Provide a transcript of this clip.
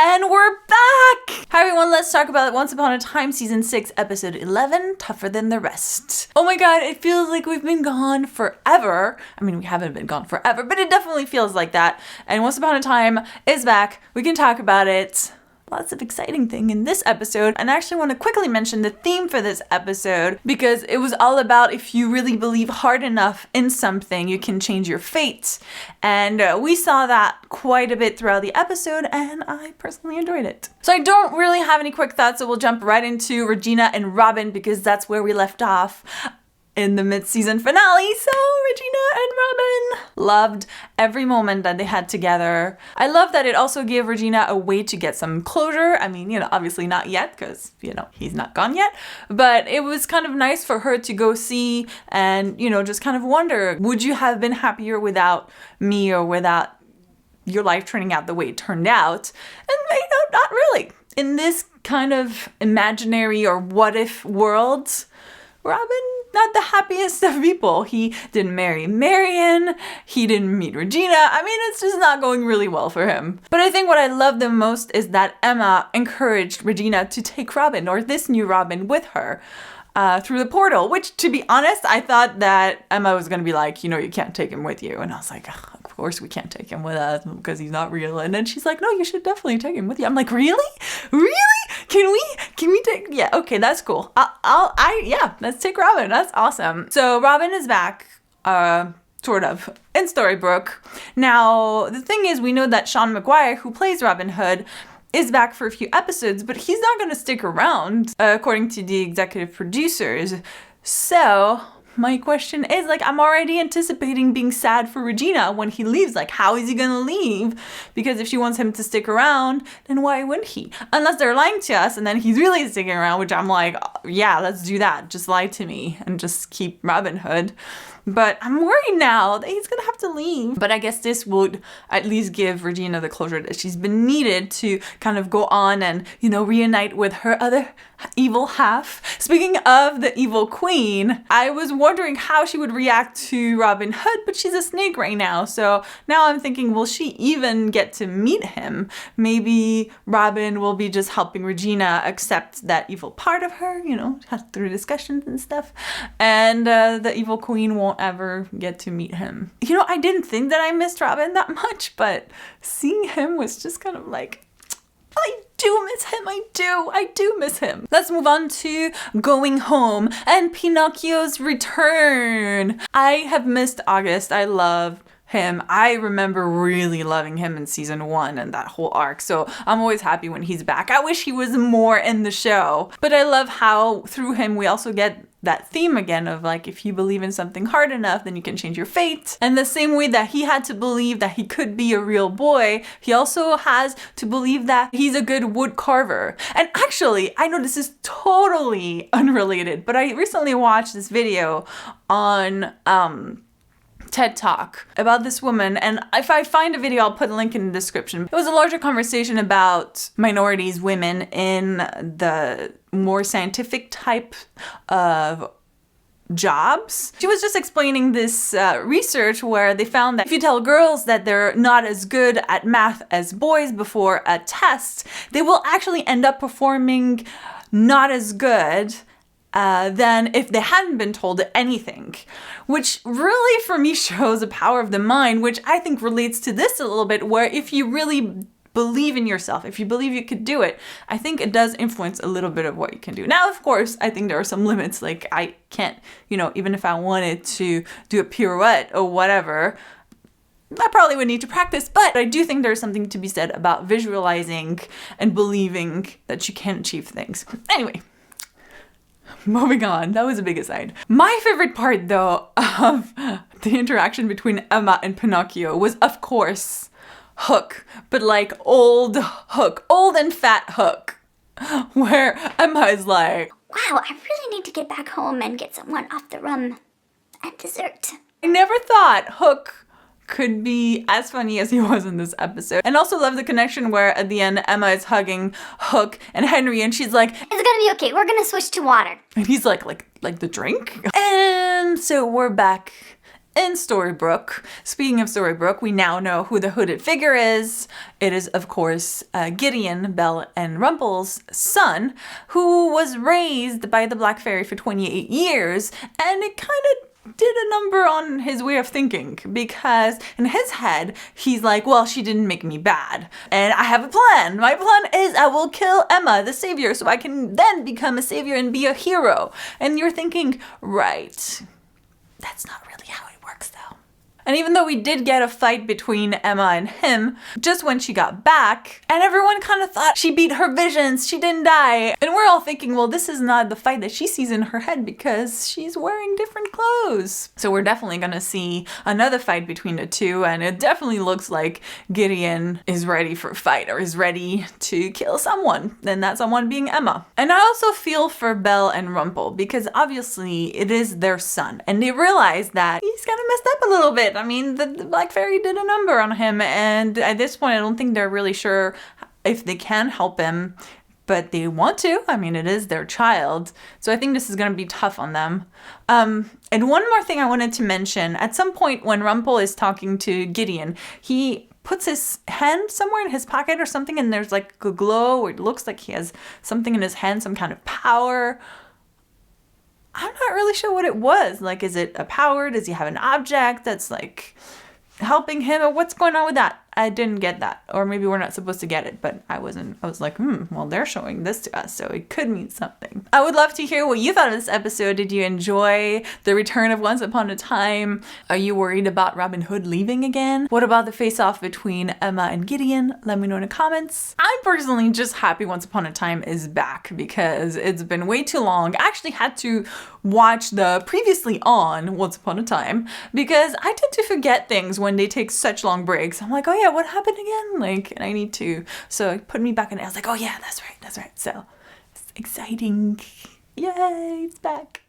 And we're back! Hi everyone, let's talk about Once Upon a Time Season 6, Episode 11, Tougher Than the Rest. Oh my god, it feels like we've been gone forever. I mean, we haven't been gone forever, but it definitely feels like that. And Once Upon a Time is back. We can talk about it. Lots of exciting thing in this episode. And I actually want to quickly mention the theme for this episode because it was all about if you really believe hard enough in something, you can change your fate. And we saw that quite a bit throughout the episode and I personally enjoyed it. So I don't really have any quick thoughts, so we'll jump right into Regina and Robin because that's where we left off in the mid-season finale. So Regina and Robin loved every moment that they had together. I love that it also gave Regina a way to get some closure. I mean, obviously not yet because, he's not gone yet. But it was kind of nice for her to go see and, just kind of wonder, would you have been happier without me or without your life turning out the way it turned out? And, not really. In this kind of imaginary or what-if world, Robin, not the happiest of people. He didn't marry Marion. He didn't meet Regina. I mean, it's just not going really well for him. But I think what I love the most is that Emma encouraged Regina to take Robin, or this new Robin, with her through the portal, which, to be honest, I thought that Emma was going to be like, you can't take him with you. And I was like, of course we can't take him with us because he's not real. And then she's like, no, you should definitely take him with you. I'm like, really? Really? Can we take, yeah, okay, that's cool. Yeah, let's take Robin. That's awesome. So Robin is back, sort of, in Storybrooke. Now, the thing is, we know that Sean Maguire, who plays Robin Hood, is back for a few episodes, but he's not going to stick around, according to the executive producers. So my question is, I'm already anticipating being sad for Regina when he leaves. How is he going to leave? Because if she wants him to stick around, then why wouldn't he? Unless they're lying to us and then he's really sticking around, which I'm like, yeah, let's do that. Just lie to me and just keep Robin Hood. But I'm worried now that he's going to have to leave. But I guess this would at least give Regina the closure that she's been needed to kind of go on and, reunite with her other evil half. Speaking of the evil queen, I was wondering how she would react to Robin Hood, but she's a snake right now. So now I'm thinking, will she even get to meet him? Maybe Robin will be just helping Regina accept that evil part of her, through discussions and stuff. And the evil queen won't ever get to meet him. I didn't think that I missed Robin that much, but seeing him was just kind of like, I do miss him. I do miss him. Let's move on to Going Home and Pinocchio's return. I have missed August. I love him. I remember really loving him in season 1 and that whole arc. So I'm always happy when he's back. I wish he was more in the show. But I love how through him we also get that theme again of if you believe in something hard enough, then you can change your fate. And the same way that he had to believe that he could be a real boy, he also has to believe that he's a good wood carver. And actually, I know this is totally unrelated, but I recently watched this video on TED Talk about this woman, and if I find a video, I'll put a link in the description. It was a larger conversation about minorities, women in the more scientific type of jobs. She was just explaining this research where they found that if you tell girls that they're not as good at math as boys before a test, they will actually end up performing not as good than if they hadn't been told anything, which really for me shows the power of the mind, which I think relates to this a little bit, where if you really believe in yourself, if you believe you could do it, I think it does influence a little bit of what you can do. Now, of course, I think there are some limits, I can't, even if I wanted to do a pirouette or whatever, I probably would need to practice, but I do think there's something to be said about visualizing and believing that you can achieve things. Anyway, moving on. That was a big aside. My favorite part, though, of the interaction between Emma and Pinocchio was, of course, Hook, but old Hook, old and fat Hook, where Emma is like, wow, I really need to get back home and get someone off the rum and dessert. I never thought Hook could be as funny as he was in this episode. And also love the connection where at the end Emma is hugging Hook and Henry and she's like, it's gonna be okay, we're gonna switch to water. And he's like the drink? And so we're back in Storybrooke. Speaking of Storybrooke, we now know who the hooded figure is. It is, of course, Gideon, Belle and Rumple's son, who was raised by the Black Fairy for 28 years, and it kind of did a number on his way of thinking, because in his head, he's like, well, she didn't make me bad, and I have a plan. My plan is I will kill Emma, the savior, so I can then become a savior and be a hero. And you're thinking, right, that's not really how it works, though. And even though we did get a fight between Emma and him just when she got back, and everyone kind of thought she beat her visions, she didn't die. And we're all thinking, well, this is not the fight that she sees in her head because she's wearing different clothes. So we're definitely going to see another fight between the two, and it definitely looks like Gideon is ready for a fight or is ready to kill someone, and that someone being Emma. And I also feel for Belle and Rumple because obviously it is their son, and they realize that he's kind of messed up a little bit. I mean, the Black Fairy did a number on him, and at this point, I don't think they're really sure if they can help him, but they want to. I mean, it is their child, so I think this is going to be tough on them. And one more thing I wanted to mention, at some point when Rumple is talking to Gideon, he puts his hand somewhere in his pocket or something, and there's like a glow, or it looks like he has something in his hand, some kind of power. I'm not really sure what it was. Like, is it a power? Does he have an object that's like helping him? Or what's going on with that? I didn't get that. Or maybe we're not supposed to get it, but I was like, well, they're showing this to us, so it could mean something. I would love to hear what you thought of this episode. Did you enjoy the return of Once Upon a Time? Are you worried about Robin Hood leaving again? What about the face-off between Emma and Gideon? Let me know in the comments. I'm personally just happy Once Upon a Time is back because it's been way too long. I actually had to watch the previously on Once Upon a Time because I tend to forget things when they take such long breaks. I'm like, oh yeah, what happened again? Like, and I need to. So it put me back in it. I was like, oh yeah, that's right. So it's exciting. Yay, it's back.